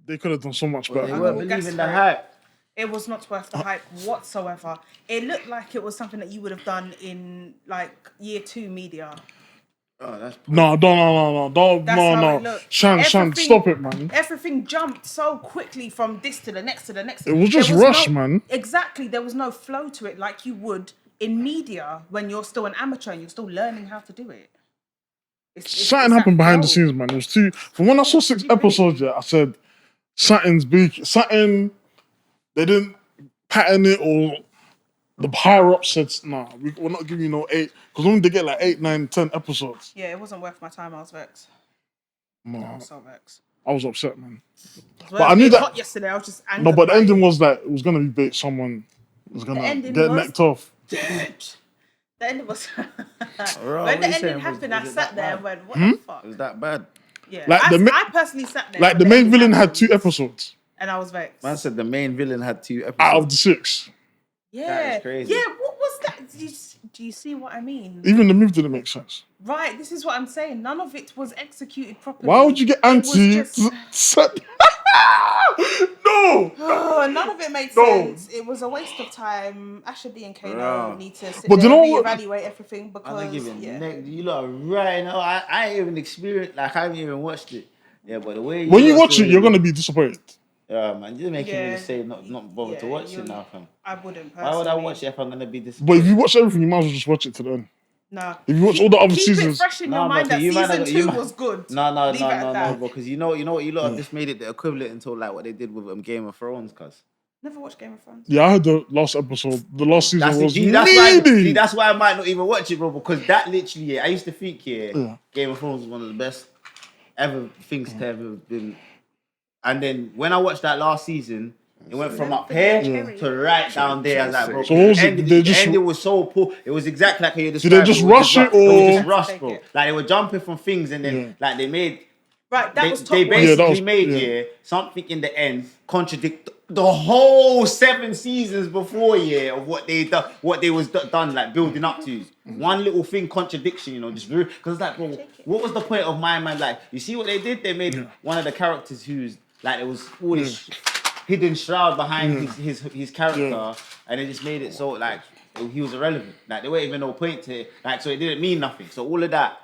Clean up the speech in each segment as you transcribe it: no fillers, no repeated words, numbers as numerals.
They could have done so much better. They man. weren't believing the hype. It was not worth the hype whatsoever. It looked like it was something that you would have done in like year 2 media. Oh, that's No, don't, That's how no. it looked. Shan, Everything- stop it, man. Everything jumped so quickly from this to the next to the next. It was just There rush, no- man. Exactly. There was no flow to it like you would in media when you're still an amateur and you're still learning how to do it. Something happened behind the scenes, man. It was too. From when I saw 6 episodes, I said something's big. Something they didn't pattern it, or the higher up said, "Nah, we're not giving you no 8." Because when they get like 8, 9, 10 episodes, Yeah, it wasn't worth my time. I was vexed. I was so vexed. I was upset, man. But I knew that- hot yesterday. I was just angry. No, but the ending was that it was gonna be bait. Someone was gonna ending get was- necked off. The ending was. Bro, when what the you ending saying? happened, Was I it sat that there bad? and went, "What the fuck?" It was that bad. Yeah, Like I personally sat there. Like when the main ending villain had happened, 2 episodes and I was vexed. Man said the main villain had 2 episodes. out of the 6. Yeah, That is crazy. yeah. What was that? Do you see what I mean? Even the move didn't make sense. Right. This is what I'm saying. None of it was executed properly. Why would you get It was anti? just- No. Oh, none of it made No. sense. It was a waste of time. Asher D and Kano Bro. need to sit But there you know and what? reevaluate everything I'm because not giving yeah. you lot right now. I ain't even experienced, like, I haven't even watched it. Yeah, but the way When you lot watch it, doing you're gonna be disappointed. Yeah, man, you're making me Yeah. say not bother to Yeah, watch you're- it now, fam. I wouldn't Why would I personally. watch it if I'm gonna be But disappointed? if you watch everything, you might as well just watch it to the end. Nah. If you watch all the other Keep seasons, it fresh in Nah, your mind but that you might season not- 2 you might- was good. No, Leave it at that. because you know what you lot have just made it the equivalent until like what they did with Game of Thrones, cuz. Never watched Game of Thrones. yeah, I heard the last episode, the last season was That's why I might not even watch it, bro. Because that literally, I used to think, Yeah. Game of Thrones was one of the best ever things to ever been. And then when I watched that last season, it went from up here to right down there. I was like, bro, So what was it? the They ending was so poor. It was exactly like how you they described. just was rush it, It was or- just rushed, Take bro. it. Like they were jumping from things, and then like they made. Right, that was top They one. basically that was- made yeah. something in the end contradict the whole 7 seasons before of what they done like building up to. One little thing contradiction, just because like, bro, what was the point of my man? Like, you see what they did? They made one of the characters who's like, it was all this hidden shroud behind his character, and they just made it so like he was irrelevant. Like there wasn't even no point to it. Like, so it didn't mean nothing. So all of that,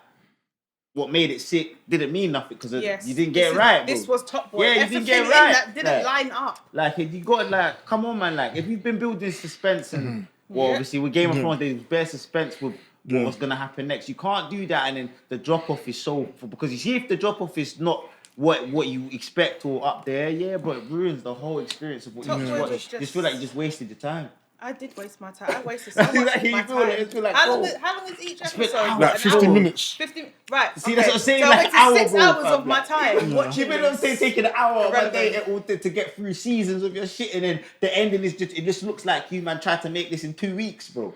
what made it sick, didn't mean nothing because you didn't get it right, bro. This was Top Boy. Yeah, you Everything didn't get it in right. that didn't line up. Like, you got like, come on, man. Like, if you've been building suspense and obviously with Game of Thrones, there's bare suspense with what's gonna happen next. You can't do that, and then the drop off is so because you see if the drop off is not what you expect or up there, but it ruins the whole experience of what Top you Boy just watched. was You just feel like you just wasted your time. I did waste my time. I wasted so much of Like, my you feel it, time. it's like, how long bro. is each spent episode? hours. like An 50 hour? minutes. 50, right. See, that's what I'm saying, So like I an hour, wasted 6 bro, hours fam, of my like- time watching Even though this. taking an hour of a day Irrelevant. to get through seasons of your shit, and then the ending is just, it just looks like you man tried to make this in 2 weeks, bro.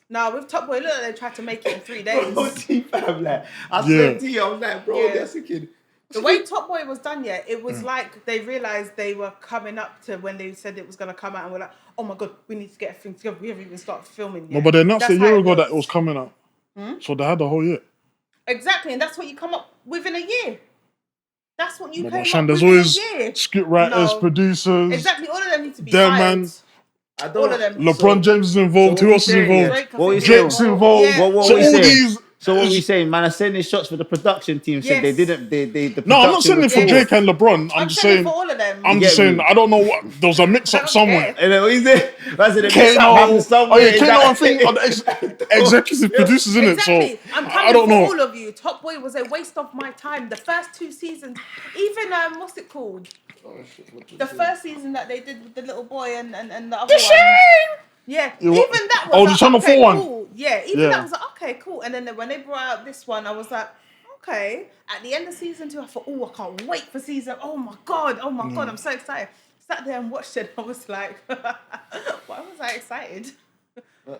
Nah, with Top Boy, look, they tried to make it in 3 days. Fam, like, I Yeah. said to you, I was like, bro, Yeah. that's a kid. The way Top Boy was done, it was like they realised they were coming up to when they said it was going to come out, and we're like, oh my God, we need to get everything together. We haven't even started filming yet. No, but they announced That's a year how ago that it was coming out. So they had the whole year. Exactly, and that's what you come up within a year. That's what you No, came but Shan, up there's within always a year. script writers, No. producers. Exactly, all of them need to be Them, fired. man. I All of them. LeBron James is involved. so Who what else is we saying, involved? Drake, I What we think, saying? Drake's involved. Yeah. What So we all saying? these. So what we saying, man? I sending shots for the production team. Said they Yes. didn't. The No, I'm not production saying it for was- Drake and LeBron. I'm I'm just saying saying. for all of them. I'm get just saying. me? I don't know what. There was a mix I up don't somewhere. care. And then what is it? I said, Kano. somewhere. Oh yeah, Is Kano. that- I think are the executive producers in it. Exactly. So I'm I coming don't for know. all of you. Top Boy was a waste of my time. The first 2 seasons, even what's it called? The first season that they did with the little boy and the other one. Yeah, You even what? that was Oh, the like, Channel okay, 4 one. cool. Yeah, even Yeah. that was like, okay, cool. And then when they brought out this one, I was like, okay. At the end of season 2, I thought, oh, I can't wait for season. Oh my god, I'm so excited. Sat there and watched it. I was like, why was I excited?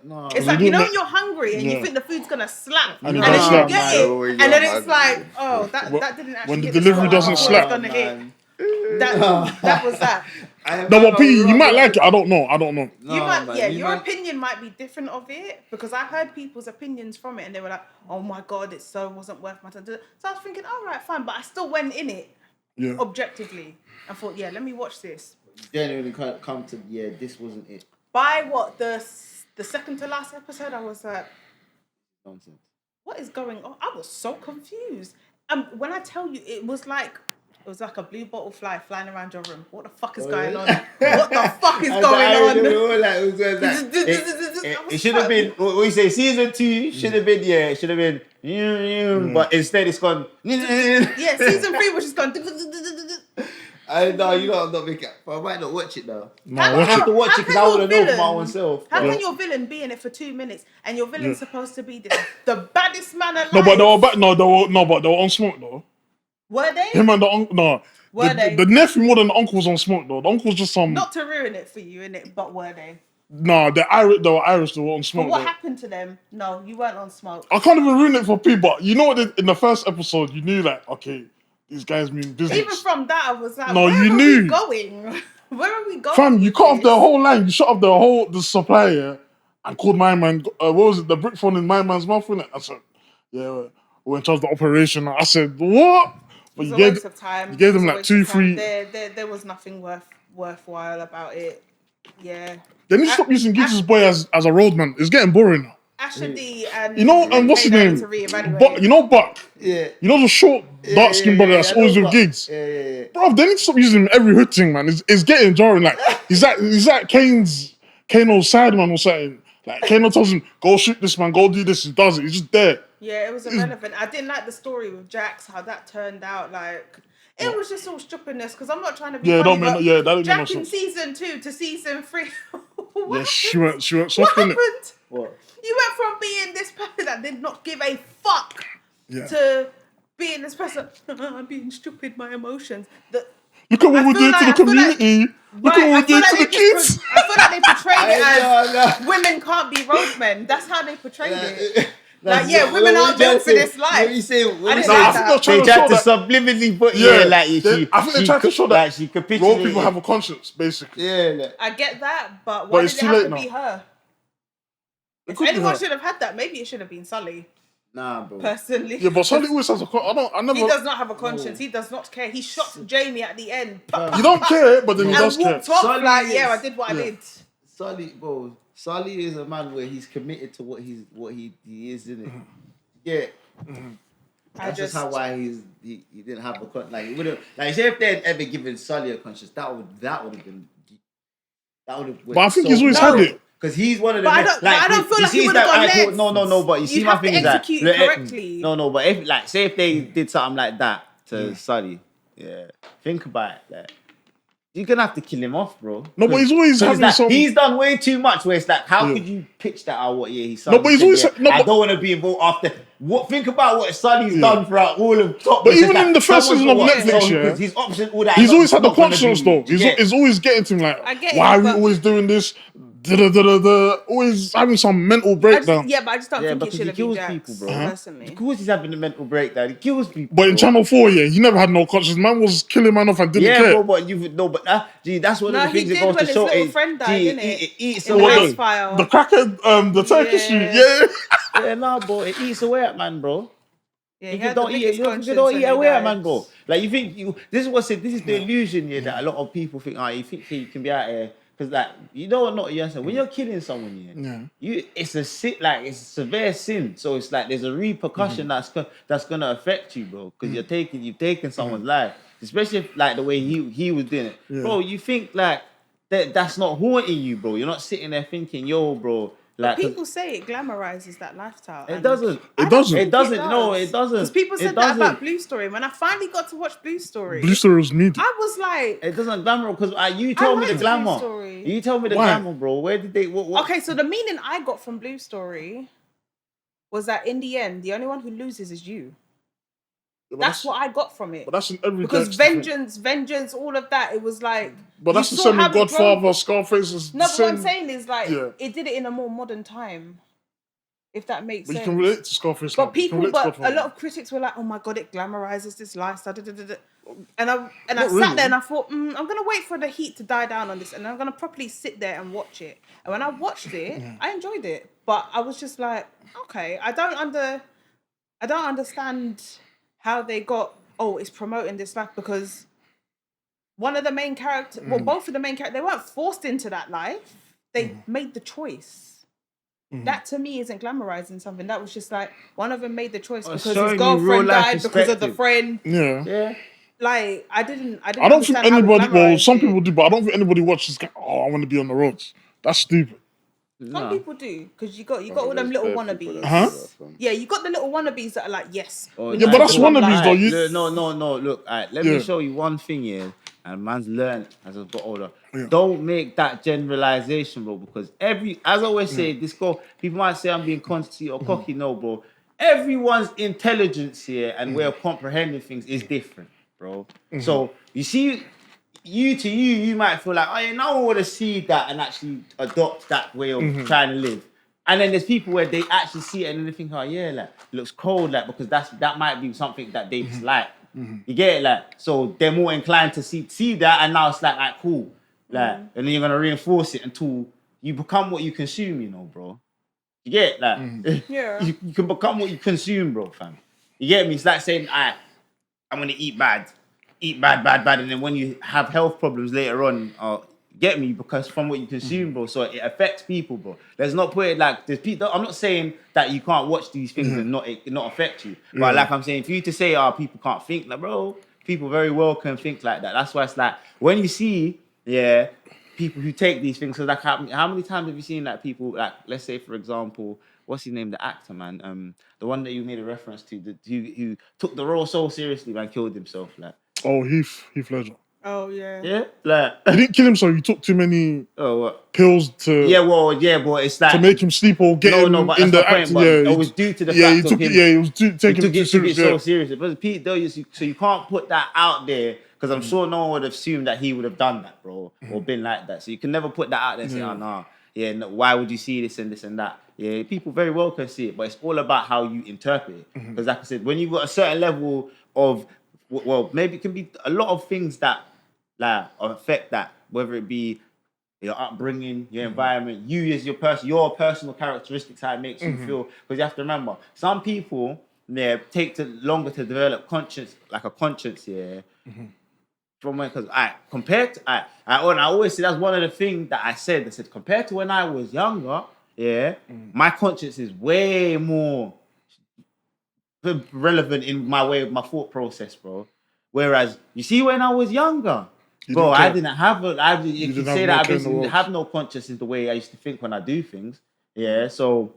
No, It's You like, do you know, ma- when you're hungry and you think the food's gonna slap, And and it then does you slap. get it, and then it's like, oh, that didn't actually when the hit delivery spot doesn't I thought slap. it was gonna hit. That was that. No, but P, you might like it. I don't know. You might, man, your opinion might be different of it, because I heard people's opinions from it, and they were like, "Oh my god, it wasn't worth my time." So I was thinking, all right, fine, but I still went in it objectively and thought, yeah, let me watch this. Genuinely come to this wasn't it. By what the second to last episode, I was like, Nonsense. what is going on? I was so confused. When I tell you, it was like a blue bottle fly flying around your room. What the fuck is going on? What the fuck is going on? It should have been, what you say, season 2 should have been, it should have been, but instead it's gone. Yeah, season 3 was just gone. I know, you know, I'm not making it, but I might not watch it now. No, I watch have it. to watch it because I want to know for my own self. How can your villain be in it for 2 minutes and your villain's supposed to be the baddest man alive? No, but they were back. No, but they were on smoke though. Were they? Him and the uncle. No, Were they? The nephew more than the uncle was on smoke though. The uncle was just some. Not to ruin it for you, innit? But were they? No, they're Irish. They were Irish. They were on smoke. But what though. happened to them? No, you weren't on smoke. I can't even ruin it for P. But you know what? In the first episode, you knew like, okay, these guys mean business. Even from that, I was like, No, where you are knew. we going? Where are we going? Fam, you with cut off this? the whole line. You shut off the supplier and called my man. What was it? The brick phone in my man's mouth, innit? I said, yeah, we're in charge of the operation. I said, what? But It was a waste of time. You gave them It was a like waste 2, of time. 3. There was nothing worthwhile about it. Yeah. They need to stop using Giggs' boy as a roadman. It's getting boring now. Asher D and You know, and what's his Kane name? need to reevaluate. Buck, you know Buck? Yeah. You know the short, dark-skinned brother that's always with Giggs? Yeah. Bro, they need to stop using him every hood thing, man. It's getting jarring. Like, is that Kano's side man or something? Like, Kano tells him, go shoot this man, go do this. He does it. He's just there. Yeah, it was irrelevant. I didn't like the story with Jax, how that turned out. Like, it was just all stupidness, because I'm not trying to be Yeah, funny, that didn't make Jack no in sense. season 2 to season 3. Yeah, she went What soft in it. happened? What? You went from being this person that did not give a fuck Yeah. to being this person, I'm being stupid, my emotions. Look at what we're doing to the community. Look at what we're doing to the kids. I feel like they portrayed it as No. women can't be roadmen. That's how they portrayed it. That's Like, women aren't built for this life. What you say? I didn't Nah, I like think they're that. trying They to tried show to that. subliminally put I think they tried to show that she raw capitulated. people have a conscience, basically. Yeah, I get that, but why But it's did it too have late to be now. her? It If could be anyone her. should have had that, maybe it should have been Sully, nah, bro. personally. Yeah, but Sully always has I never. He does not have a conscience. He does not care. He shot Jamie at the end. You don't care, but then he And does care. walked off Sully like, is- yeah, I did what I did. Sully, bro. Sully is a man where he's committed to what he is, isn't it? Yeah. That's just how why he didn't have a conscience. Like, he wouldn't, like, say if they had ever given Sully a conscience, that would have been. But I think he's always had it. Because he's one of the But I men. don't- but I don't feel like he see would've that- gone I thought- next. No, but you see You'd my have to thing is that execute it correctly. No, but if, like, say if they did something like that to Sully, think about it. Like, you're gonna have to kill him off, bro. No, but he's always having like, some. he's done way too much. Where it's like, how could you pitch that out? What he's No, but he's always- no, I but- don't want to be involved after. What? Think about what Sully's done throughout all of top. But It's even like, in the first someone's season of got Netflix, so yeah, good, his option, all that. He's always had the not gonna conscience be- though. Yeah. He's always getting to him I like, get why it, are we but- always doing this? Always having some mental breakdown. Yeah, but I just don't think it because should he have been kills Jax, people, bro. personally. Of course, he's having a mental breakdown. He kills people. But in bro. Channel 4, he never had no conscience. Man was killing man off and didn't Yeah, care. bro, but that's one No, of the he things that did goes when to his show. little friend died, Gee, didn't it? it eats In the away. house file. The crackhead, the Turkish Yeah. yeah. Yeah, nah, bro, it eats away at man, bro. Yeah, he You had don't the eat biggest it. conscience You don't when eat he away at died. man, bro. Like you think this is the illusion, that a lot of people think. You think you can be out here because, like, you know what? Not you understand. When you're killing someone, it's a sin. Like, it's a severe sin. So it's like there's a repercussion that's gonna affect you, bro. Because you've taken someone's life, especially if, like the way he was doing it, bro. You think like that's not haunting you, bro. You're not sitting there thinking, yo, bro. Like, People say it glamorizes that lifestyle. it doesn't. It doesn't. It doesn't. No, it doesn't. Because people said It that about doesn't. Blue Story. When I finally got to watch Blue Story, Blue Story was needed. I was like, It doesn't glamour because you told me the liked glamour. Blue Story. You told me the Why? glamour, bro. Where did they? What? okay, so the meaning I got from Blue Story was that in the end, the only one who loses is you. Yeah, that's what I got from it. But that's in every because Dexter vengeance, all of that. It was like. But that's the same with Godfather, Scarface. Is no, the but same. what I'm saying is like it did it in a more modern time. If that makes sense. But you can relate to Scarface. But a lot of critics were like, "Oh my god, it glamorizes this lifestyle." And I sat there and I thought, I'm gonna wait for the heat to die down on this, and I'm gonna properly sit there and watch it. And when I watched it, I enjoyed it, but I was just like, okay, I don't understand how they got. Oh, it's promoting this life because one of the main characters, both of the main characters, they weren't forced into that life. They made the choice. That to me isn't glamorizing something. That was just like one of them made the choice because his girlfriend died because of the friend. Yeah. Like I don't think anybody. Well, some people do, but I don't think anybody watches. Oh, I want to be on the roads. That's stupid. Some people do because you got all them little wannabes. Yeah, you got the little wannabes that are like, yes. But that's wannabes though. No. Look, let me show you one thing here. And man's learned as I've got older. Yeah. Don't make that generalization, bro, because as I always say, people might say I'm being conceited or cocky, no, bro. Everyone's intelligence here and way of comprehending things is different, bro. So you see, you might feel like, oh yeah, no one would have seen that and actually adopt that way of trying to live. And then there's people where they actually see it and then they think, oh yeah, like it looks cold, like because that might be something that they dislike. You get it, like so they're more inclined to see that, and now it's like cool, like, and then you're gonna reinforce it until you become what you consume, you know, bro. You get it, like, you can become what you consume, bro, fam. You get me? It's like saying, I'm gonna eat bad, and then when you have health problems later on, get me, because from what you consume, bro, so it affects people, bro. Let's not put it like there's people. I'm not saying that you can't watch these things and not affect you, but like I'm saying, for you to say, people can't think, like, bro, people very well can think like that. That's why it's like when you see, people who take these things. So like, how many times have you seen like people, like, let's say for example, what's his name, the actor, man, the one that you made a reference to, who took the role so seriously, man, killed himself, like. Oh, Heath Ledger. Oh yeah. Yeah, like he didn't kill himself. He took too many pills to. But it's like to make him sleep or get him but in that's the act. it was due to the fact of him. He was taking it so seriously. But Pete, though, so you can't put that out there because I'm sure no one would assume that he would have done that, bro, or been like that. So you can never put that out there and say, no, why would you see this and this and that? Yeah, people very well can see it, but it's all about how you interpret it. Because like I said, when you've got a certain level of, well, maybe it can be a lot of things that like affect that, whether it be your upbringing, your environment, you as your personal characteristics, how it makes you feel. Because you have to remember, some people take longer to develop a conscience, from when, because compared to I always say that's one of the things that I said compared to when I was younger, my conscience is way more relevant in my thought process, bro. Whereas you see, when I was younger, bro, I didn't have you can say that I didn't have no conscience in the way I used to think when I do things. Yeah, so.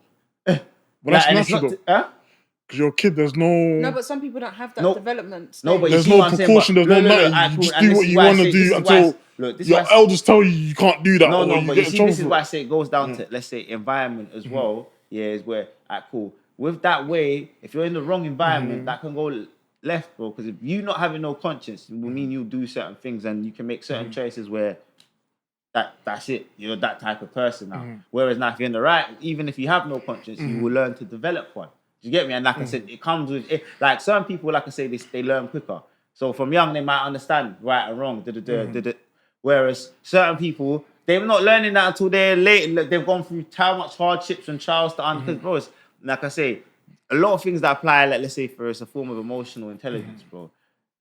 But that's natural. Because you're a kid, there's no. No, but some people don't have that development stage. No, but there's no precaution, there's no nothing. You just do what you want to do until your elders tell you can't do that. No, but you see, this is why I say it goes down to, let's say, environment as well. Yeah, is where, cool. With that way, if you're in the wrong environment, that can go left, bro. Because if you not having no conscience, it will mean you'll do certain things and you can make certain choices where that's it. You're that type of person now. Whereas now, if you're in the right, even if you have no conscience, you will learn to develop one. Do you get me? And like I said, it comes with it. Like some people, like I say, they learn quicker. So from young, they might understand right and wrong. Whereas certain people, they're not learning that until they're late. They've gone through how much hardships and trials to understand. Bro, it's, like I say, a lot of things that apply, like let's say for us, a form of emotional intelligence, bro.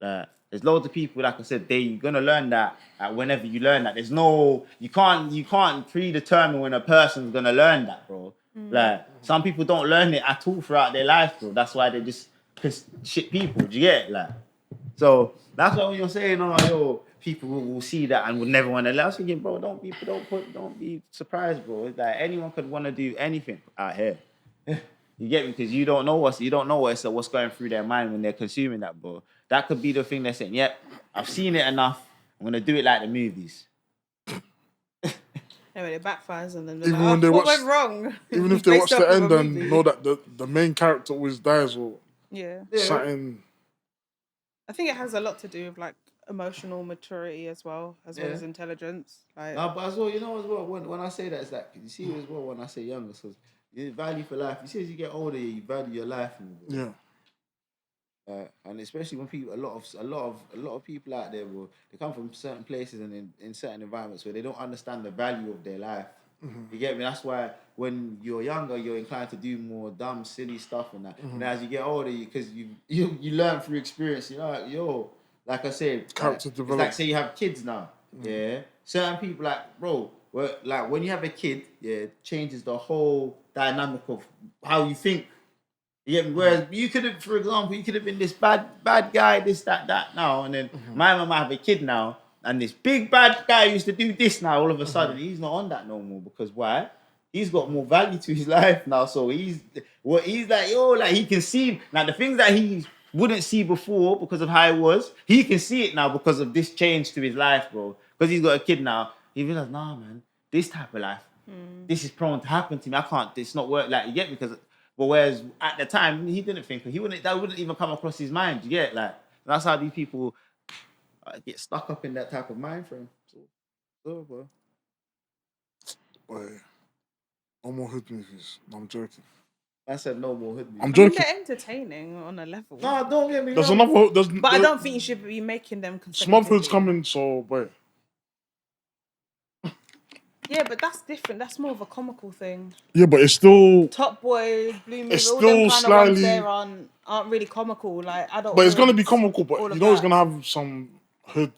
There's loads of people, like I said, you're gonna learn that whenever you learn that. There's no, you can't predetermine when a person's gonna learn that, bro. Like some people don't learn it at all throughout their life, bro. That's why they just shit people. Do you get it? Like, so that's why when you're saying, people will see that and will never want to learn. I was thinking, bro, don't be surprised, bro. It's like anyone could want to do anything out here. You get me? Because you don't know what's going through their mind when they're consuming that, bro. That could be the thing they're saying, yep, I've seen it enough. I'm going to do it like the movies. Anyway, it backfires on them. Even when they what watch, went wrong? Even if they watch the end and know that the main character always dies or something. I think it has a lot to do with like emotional maturity as well as intelligence. Like, No, but as well, when I say that, it's like you see as well when I say younger, because you value for life. You see, as you get older, you value your life more. Yeah. And especially when people, a lot of people out there, they come from certain places and in certain environments where they don't understand the value of their life. You get me? That's why when you're younger, you're inclined to do more dumb, silly stuff and that. And as you get older, because you learn through experience. You know, like I said, Character it's development. like say you have kids now. Yeah, certain people like bro. Like when you have a kid, it changes the whole dynamic of how you think. Yeah, whereas you could have, for example, been this bad guy, this, that now, and then my mum might have a kid now, and this big bad guy used to do this now, all of a sudden, he's not on that no more, because why? He's got more value to his life now, so he's like, like he can see, like the things that he wouldn't see before because of how it was, he can see it now because of this change to his life, bro, because he's got a kid now, he realizes, nah, man, this type of life, this is prone to happen to me, it's not work, like, you get me, because... But whereas at the time he didn't think that wouldn't even come across his mind. You get like that's how these people get stuck up in that type of mind frame. So bro. Wait, no more hood movies. No, I'm joking. I said no more hood movies. I'm joking. they're entertaining on a level. No, don't get me There's wrong. another. But I don't think you should be making them Smug consecutively. Hood's coming, so wait. Yeah, but that's different. That's more of a comical thing. Yeah, but it's still. Top Boy, Blue Moon, It's all still them kind of ones slightly- there aren't really comical. Like adult. But it's gonna films, be comical. But all you of know, it's that. gonna have some hood.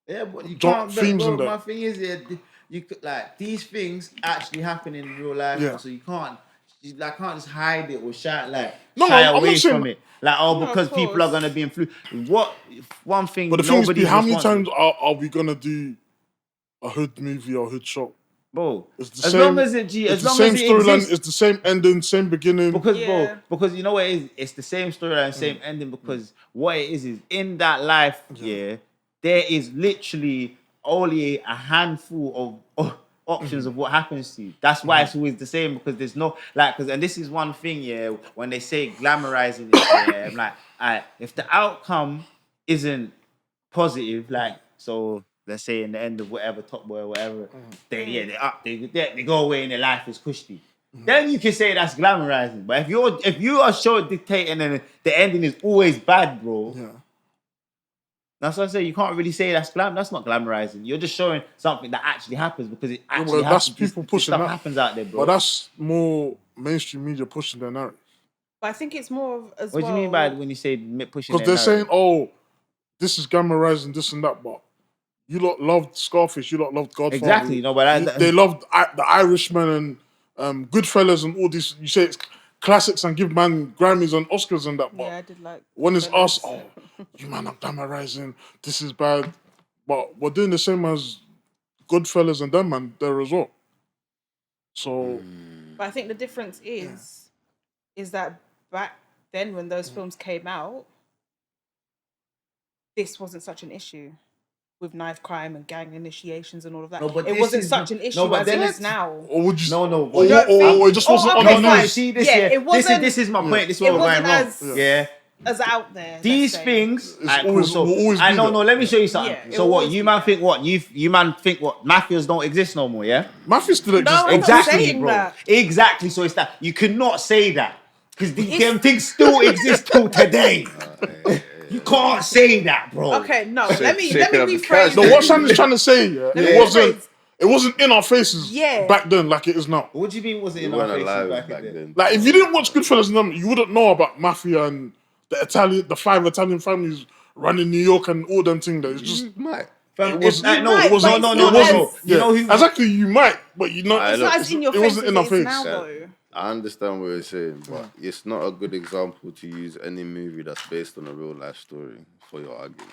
Yeah, but you Drop can't. themes Bro, in there. my thing is, you could like these things actually happen in real life, Yeah. so you can't just hide it or shy I'm away not saying- from it. Like because of people are course. gonna be influenced. One thing, But the thing is, nobody's how many responsible. times are we gonna do a hood movie or hood show? Bro, It's the as same- long as it It's the same storyline. exists, It's the same ending, same beginning. because Yeah. because you know what it is, it's the same storyline, same ending. Because what it is in that life, there is literally only a handful of options of what happens to you. That's why it's always the same, because there's no and this is one thing, when they say glamorizing it, I'm like, if the outcome isn't positive, so let's say in the end of whatever Top Boy or whatever, they go away and their life is cushy. Then you can say that's glamorizing. But if you are showing dictating and the ending is always bad, bro. Yeah. That's what I say. You can't really say that's That's not glamorizing. You're just showing something that actually happens, because it actually Well, that's happens. people This pushing stuff that. happens out there, bro. But that's more mainstream media pushing their narrative. But I think it's more of as What well. do you mean by when you say pushing? Because they're saying, "Oh, this is glamorizing this and that," but you lot loved Scarface, you lot loved Godfather. Exactly, no, but they loved The Irishman and Goodfellas and all these. You say it's classics and give man Grammys and Oscars and that, but Yeah, I did like. when it's Goodfellas. us, you man are glamorizing, this is bad. But we're doing the same as Goodfellas and them man there as well. So But I think the difference is that back then when those films came out, this wasn't such an issue with knife crime and gang initiations and all of that. No, but it this wasn't is such not- an issue no, but as it then is it's- now. or would you No. or it just wasn't on okay, the fine. news. See this, Yeah, yeah. it wasn't- This is my point. This is it what we're going wasn't wrong. as- Yeah. As out there. let's These say. things, It's alright, always- cool. So will always I be know. there. No, let me show you something. Yeah, it So will what always you be man there. think? What you man think? What mafias don't exist no more? Yeah. Mafia still exists. I'm not Exactly, saying bro. that. Exactly. So it's that you cannot say that because them things still exist till today. You can't say that, bro. Okay, no. let me shaking up the rephrase. cash. No, what Sam is trying to say, it wasn't in our faces Yeah. back then like it is now. What do you mean? Was it We in our weren't faces alive back back then? then. Like if you didn't watch Goodfellas and them, you wouldn't know about Mafia and the 5 Italian families running New York and all them things. There. It's just You might. Fam, It was- it's like, you no, might, it was but no, it's no, not no, no, as- no. You know who? exactly you might, but you know I It's look, not as in your it face wasn't as in our it is face. now, Yeah. though. I understand what you're saying, but it's not a good example to use any movie that's based on a real life story for your argument.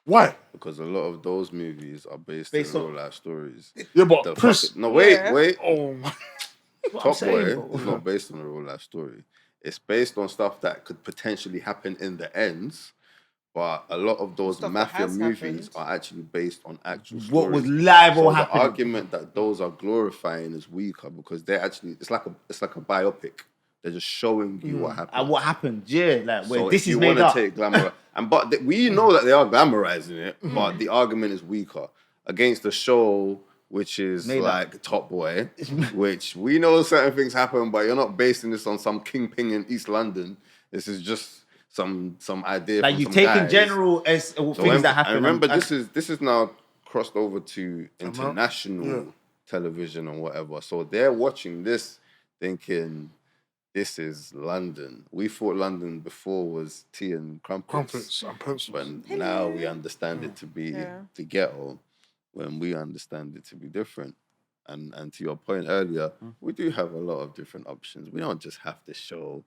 Why? Because a lot of those movies are based Based in on- real life stories. Yeah, but The Chris. fucking- no, wait. Yeah. Oh my. What I'm Top Boy saying, bro. is not based on a real life story. It's based on stuff that could potentially happen in the ends, but a lot of those Stuff that mafia has movies happened. are actually based on actual stories. What was live So or the happening? argument that those are glorifying is weaker because they're actually it's like a biopic. They're just showing you what happened. And what happened? Yeah, like where So this if is you made want up. to take glamour, But we know that they are glamorizing it, but the argument is weaker against the show, which is like Top Boy, which we know certain things happen, but you're not basing this on some kingpin in East London. This is just some idea. Like from you've some taken guys. general things that happen. I remember this is now crossed over to international television and whatever. So they're watching this, thinking this is London. We thought London before was tea and crumpets and pencils. But now we understand it to be the ghetto. When we understand it to be different. And to your point earlier, we do have a lot of different options. We don't just have to show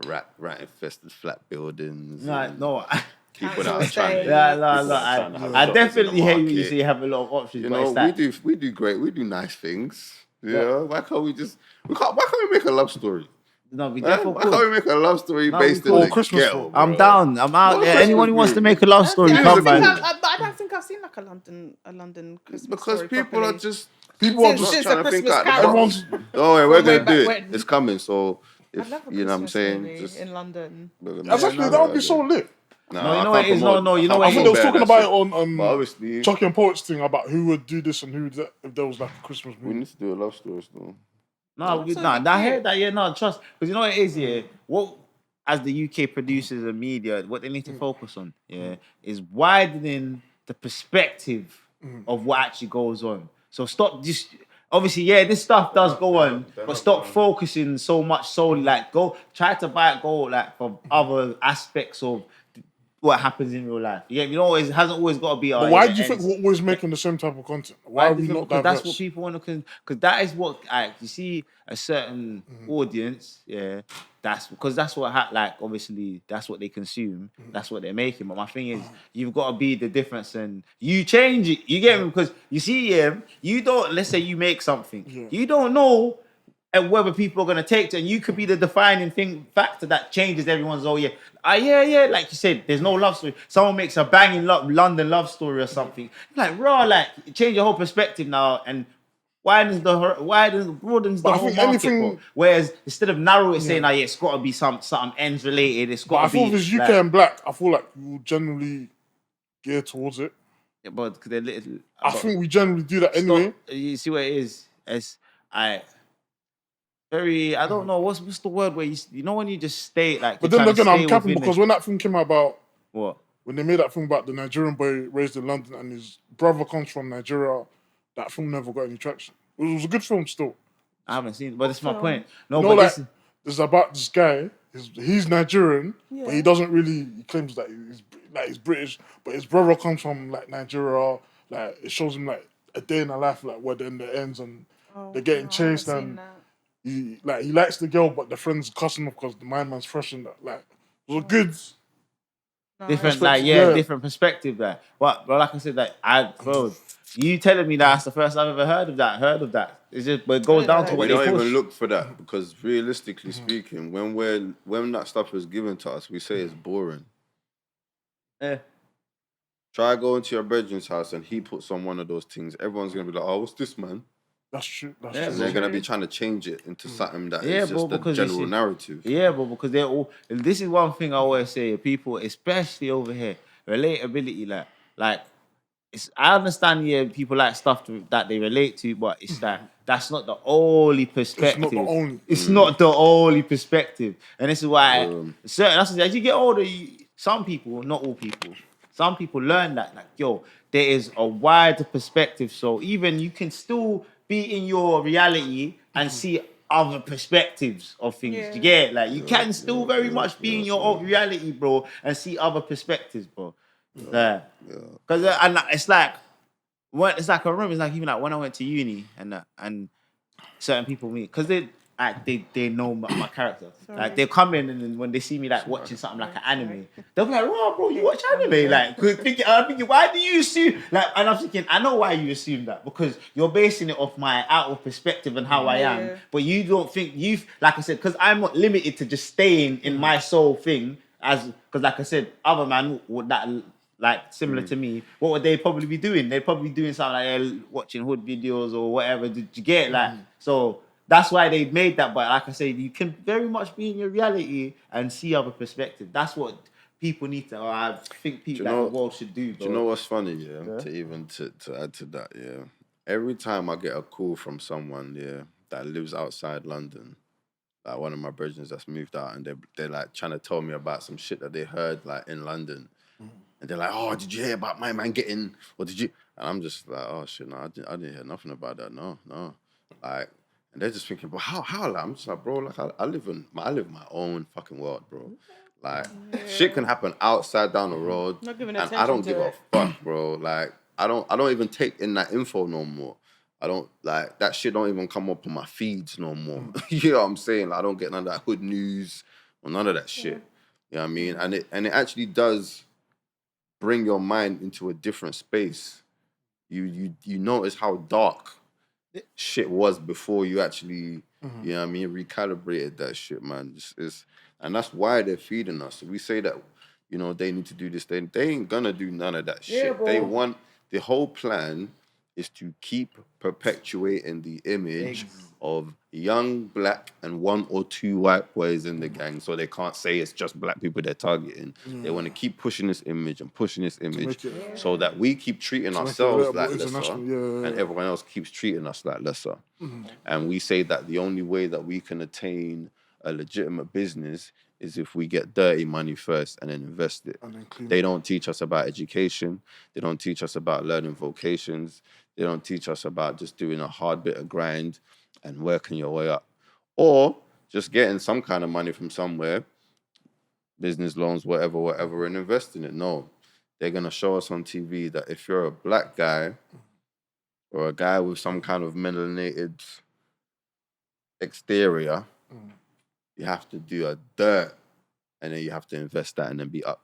rat-infested flat buildings. No. People that are trying to... I definitely hear you say you have a lot of options. You know, we do great. We do nice things. Yeah. Why can't we make a love story? No, we definitely Why can't we make a love story based in the Christmas ghetto? I'm down. I'm out. Anyone who wants to make a love story, come man. But I don't think I've seen like a London Christmas Because story people properly. are just Since trying to think Christmas out the Carol. box. Don't worry, we're gonna do when? it. It's coming. So if I'd love a you know what I'm Christmas saying, movie just in London. That's actually, that would be so lit. No, you know what it is? No, you know I what think it they is? was talking about it on But obviously, Chucky and Poets thing about who would do this and who would that if there was like a Christmas we movie. need to do a love story still. No, I heard that. Yeah, no, trust. Because you know what it is, yeah. What as the UK producers and media, what they need to focus on, is widening the perspective of what actually goes on. So stop just. Obviously, this stuff does go on, but stop focusing so much solely. Like, try to go like from other aspects of what happens in real life. Yeah, you know, it hasn't always got to be. But why do you think we're always making the same type of content? Why are we not because diverse? that's what people want to. Because that is what you see a certain audience. Yeah, that's what like obviously that's what they consume. That's what they're making. But my thing is, you've got to be the difference, and you change it. You get me? Because you see, you don't. Let's say you make something, you don't know. And whether people are going to take it, and you could be the defining factor that changes everyone's, like you said, there's no love story. Someone makes a banging London love story or something. Like, change your whole perspective now and broadens the whole market. Bro. Whereas instead of narrow it, saying, it's got to be something ends related, it's got to be. I feel if it's UK and black, I feel like we will generally gear towards it. Yeah, but they're little. I think we generally do that anyway. You see what it is? I don't know what's the word where you know when you just stay like. But then again, I'm capping because when that film came out about what? When they made that film about the Nigerian boy raised in London and his brother comes from Nigeria, that film never got any traction. It was a good film still. I haven't seen it, but that's my point. No, you know, but it's about this guy. He's Nigerian, but he doesn't really. He claims that he's British, but his brother comes from like Nigeria. Like it shows him like a day in a life, like where the end ends and they're getting chased and. He likes the girl, but the friends cussing him because the man's fresh and that. Like, it was a good different, different perspective there. But like I said, you telling me that's the first I've ever heard of that. It's just, but it goes down to what we they don't push. even look for that because realistically speaking, when that stuff is given to us, we say it's boring. Yeah. Try going to your brethren's house and he puts on one of those things. Everyone's gonna be like, "Oh, what's this, man?" That's true. And they're going to be trying to change it into something that is just a general narrative. Yeah, but because they're all... This is one thing I always say. People, especially over here, relatability, like I understand, people like stuff that they relate to, but it's like, that's not the only perspective. It's not the only perspective. And this is why, as you get older, some people, not all people, some people learn that, like, there is a wider perspective. So even you can still be in your reality and see other perspectives of things. Yeah. You get it? Like you can still very much be in your own reality, bro, and see other perspectives, bro. Because and it's like I remember it's like even like when I went to uni and certain people meet because they know my character. Sorry. Like they come in and when they see me like watching something like an anime, they'll be like, "Oh, bro, you watch anime?" Like, I'm thinking, why do you assume? Like, and I'm thinking, I know why you assume that because you're basing it off my outward perspective and how I am, but you don't think like I said, because I'm not limited to just staying in my soul thing because like I said, other man would that. Like similar to me, what would they probably be doing? They'd probably be doing something like watching hood videos or whatever. Did you get like so? That's why they made that. But like I said, you can very much be in your reality and see other perspectives. That's what people need to, or I think people you know- the world should do, bro. Do you know what's funny? Yeah, to add to that, yeah. Every time I get a call from someone, yeah, that lives outside London, like one of my brothers that's moved out, and they're like trying to tell me about some shit that they heard like in London, and they're like, "Oh, did you hear about my man getting? Or did you?" And I'm just like, "Oh shit, no, I didn't hear nothing about that. No, like." And they're just thinking, "But how?" Like, I'm just like, bro, like I live in my own fucking world, bro. Like shit can happen outside down the road, Not giving and attention I don't to give a it. fuck, bro. Like I don't even take in that info no more. I don't like that shit. Don't even come up on my feeds no more. You know what I'm saying? Like, I don't get none of that hood news or none of that shit. You know what I mean? And it actually does bring your mind into a different space. You notice how dark shit was before you actually, you know what I mean, recalibrated that shit, man. And that's why they're feeding us. We say that, you know, they need to do this. They ain't gonna do none of that shit. bro. They want, the whole plan is to keep perpetuating the image of young black and 1 or 2 white boys in the gang, so they can't say it's just black people they're targeting. They want to keep pushing this image and pushing this image so that we keep treating ourselves like lesser and everyone else keeps treating us like lesser. And we say that the only way that we can attain a legitimate business is if we get dirty money first and then invest it. They don't teach us about education. They don't teach us about learning vocations. They don't teach us about just doing a hard bit of grind and working your way up. Or just getting some kind of money from somewhere, business loans, whatever, and investing it. No, they're going to show us on TV that if you're a black guy or a guy with some kind of melanated exterior, you have to do a dirt and then you have to invest that and then be up.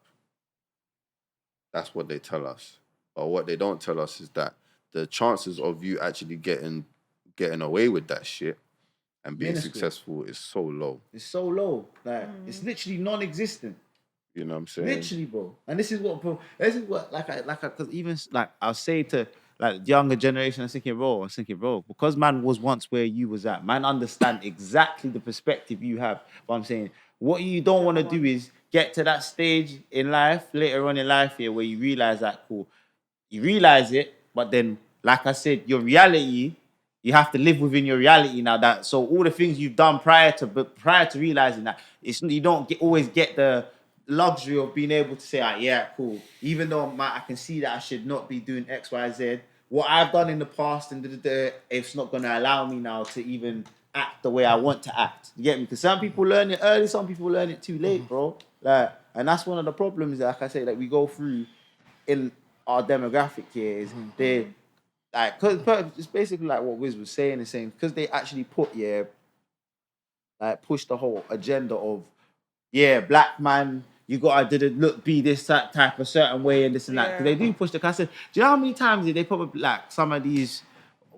That's what they tell us. But what they don't tell us is that the chances of you actually getting away with that shit and being successful is so low. It's so low. Like, it's literally non-existent. You know what I'm saying? Literally, bro. And this is what, because even, like, I'll say to, like, the younger generation, I was thinking, bro, because man was once where you was at, man understand exactly the perspective you have. But I'm saying, what you don't want to do is get to that stage in life, later on in life here, where you realize that, cool, you realize it, but then, like I said, your reality, you have to live within your reality now. That so all the things you've done prior to realizing that, you don't always get the luxury of being able to say, yeah, cool. Even though I can see that I should not be doing X, Y, Z. What I've done in the past and it's not going to allow me now to even act the way I want to act. You get me? Because some people learn it early, some people learn it too late, bro. Like, and that's one of the problems that, like I say, that we go through in our demographic here is they, like, cause it's basically like what Wiz was saying, because they actually push the whole agenda of, black man, you gotta be this type of certain way and this and that. Because they do push the. I said, do you know how many times they probably, like, some of these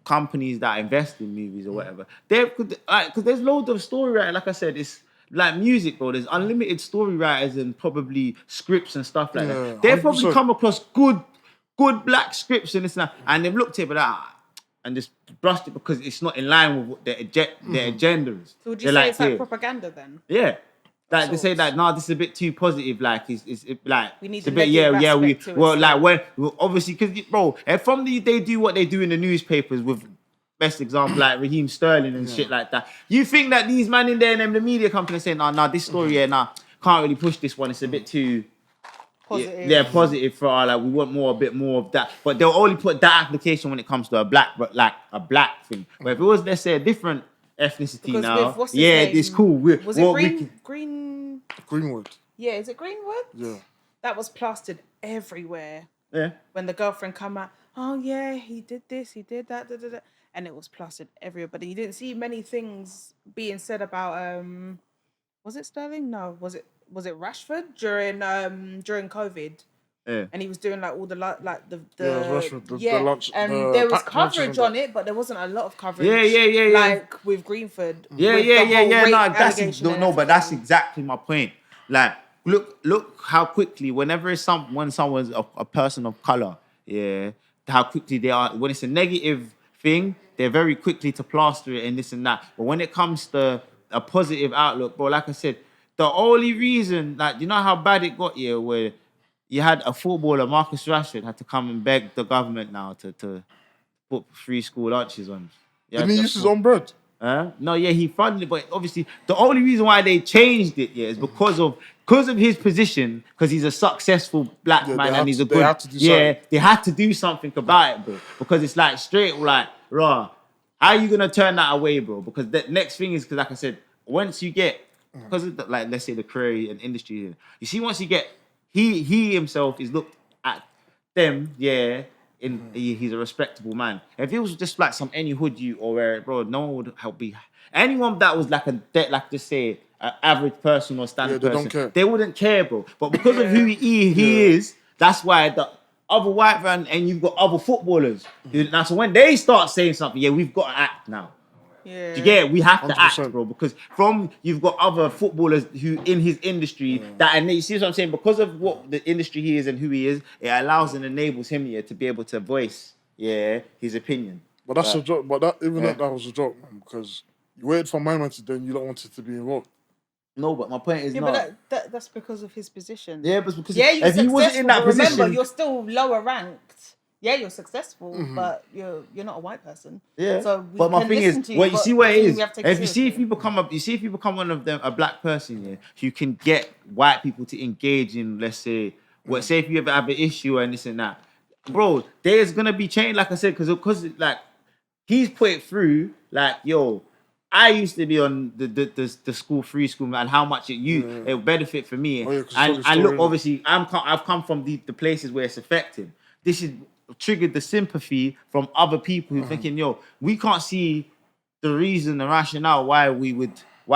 companies that invest in movies or whatever, because there's loads of story writing. Like I said, it's like music, bro. There's unlimited story writers and probably scripts and stuff like that. They've probably come across good black scripts and this and that, and they've looked at it, but and just brushed it because it's not in line with what their agenda is. So would you say it's like propaganda then? Yeah. Like they say that, no, this is a bit too positive. Like it's like we need it's a bit obviously, because bro, and they do what they do in the newspapers with best example like Raheem Sterling and shit like that. You think that these man in there and the media company saying, no, this story can't really push this one. It's a bit too positive. Positive for our, like, we want a bit more of that. But they'll only put that application when it comes to a black thing. But if it was, let's say, a different ethnicity because now, it's cool. Was it Greenwood? Yeah, is it Greenwood? Yeah. That was plastered everywhere. Yeah. When the girlfriend come out, oh yeah, he did this, he did that, and it was plastered everywhere. But you didn't see many things being said about was it Sterling? No, was it Rashford during COVID? Yeah. And he was doing like all the Rashford, the lunch, and there was coverage on it, but there wasn't a lot of coverage. Yeah. Like with Greenford. Yeah. No, but that's exactly my point. Like, look how quickly when someone's a person of color, how quickly they are. When it's a negative thing, they're very quickly to plaster it and this and that. But when it comes to a positive outlook, bro, like I said, the only reason, like, you know how bad it got here, where you had a footballer, Marcus Rashford, had to come and beg the government now to put free school lunches on. Didn't he use his own bread? No, yeah, he funded it, but obviously the only reason why they changed it, is because of his position, because he's a successful black man and he's a good. They had to do something about it, bro. Because it's like straight, like, raw. How are you gonna turn that away, bro? Because the next thing is, because like I said, once you get, because of the, like, let's say the career and industry, you see, once you get, he himself is looked at them, he's a respectable man. If it was just like some any hood you or where, bro, no one would help be. Anyone that was like just say an average person or standard person, don't care. they wouldn't care, bro. But because of who he is, that's why the other white man and you've got other footballers. Now, so when they start saying something, we've got to act now. Yeah. Do you get it? We have to 100%. act, bro, because you've got other footballers who in his industry and you see what I'm saying? Because of what the industry he is and who he is, it allows and enables him to be able to voice his opinion. But that's a joke. But that was a joke, man, because you waited for my man to then you don't want it to be involved. No, but my point is but that's because of his position. Yeah, but because you're if he wasn't in that position, remember, you're still lower ranked. Yeah, you're successful, but you're not a white person. Yeah. So but my thing is, you see where it is. If you become one of them, a black person, you can get white people to engage in, let's say, say if you ever have an issue and this and that, bro, there's gonna be change, like I said, because like he's put it through, like, yo, I used to be on the free school, man. How much it would benefit for me, and look, obviously, I've come from the places where it's affected. This is triggered the sympathy from other people who thinking, yo, we can't see the reason, the rationale why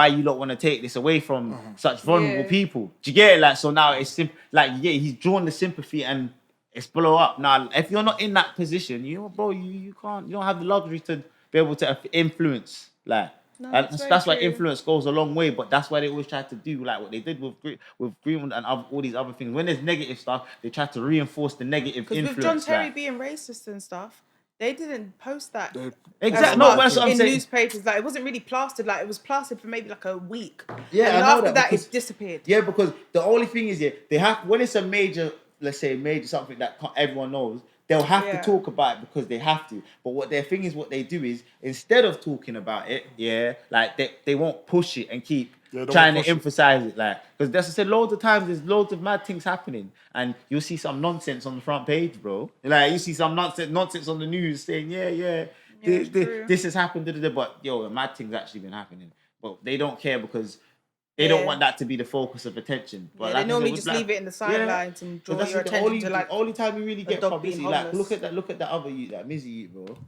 you don't want to take this away from such vulnerable people. Do you get it? Like, so now it's he's drawn the sympathy and it's blow up. Now, if you're not in that position, bro, you can't, you don't have the luxury to be able to influence, like. No, that's why influence goes a long way, but that's why they always try to do like what they did with Greenwood and all these other things. When there's negative stuff, they try to reinforce the negative influence. Because with John Terry being racist and stuff, they didn't post that. Exactly. No, that's what I'm in saying. Newspapers, like, it wasn't really plastered. Like, it was plastered for maybe like a week. Yeah, and I know after that, it disappeared. Yeah, because the only thing is, they have, when it's a major, let's say major something that everyone knows, they'll have to talk about it because they have to. But what their thing is, what they do is, instead of talking about it, like they won't push it and keep trying to emphasize it. Like, because as I said, loads of times there's loads of mad things happening, and you'll see some nonsense on the front page, bro. Like, you see some nonsense on the news saying, this has happened, but yo, a mad thing's actually been happening. But they don't care because they don't want that to be the focus of attention. But they normally just leave it in the sidelines and draw your attention to, like, the only time you really get publicity. Like, look at that other youth, that Mizzy youth, bro. Like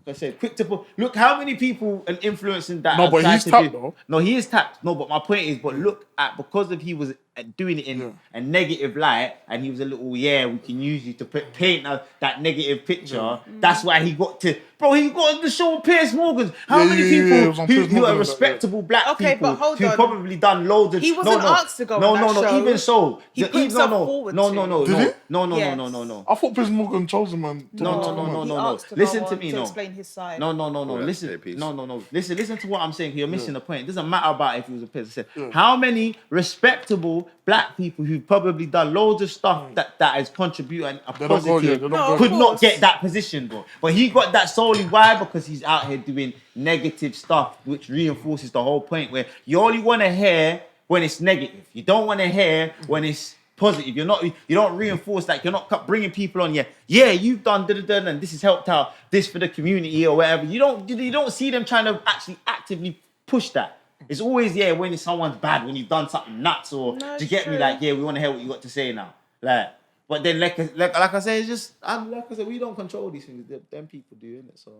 I said, quick to look how many people and influencing that. No, but he's tapped though. No, he is tapped. No, but my point is, look at, because of he was doing it in a negative light, and he was a little, we can use you to paint that negative picture. That's why he got to, bro. He got on the show with Piers Morgan. How many people who are respectable black people but hold who on. probably done loads of? He wasn't asked to go on that show. Even so, he put himself forward. No. Did he? No. I thought Piers Morgan chose him, man. No. Listen to me, to explain his side. No. Listen. No. Listen to what I'm saying. You're missing the point. It doesn't matter about if he was a Piers. I said, how many respectable black people who've probably done loads of stuff that has contributed and are positive could not get that position, bro. But he got that solely why? Because he's out here doing negative stuff, which reinforces the whole point where you only want to hear when it's negative. You don't want to hear when it's positive. You don't reinforce that. You're not bringing people on. You've done and this has helped out this for the community or whatever. You don't see them trying to actually actively push that. It's always when it's someone's bad, when you've done something nuts, or do you get me? Like, we want to hear what you got to say now. Like, but then like I say, it's just, like I said, we don't control these things. Them people do, innit? So,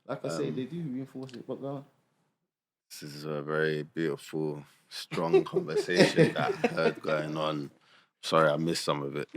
like I say, they do reinforce it. But go on. This is a very beautiful, strong conversation that I heard going on. Sorry, I missed some of it.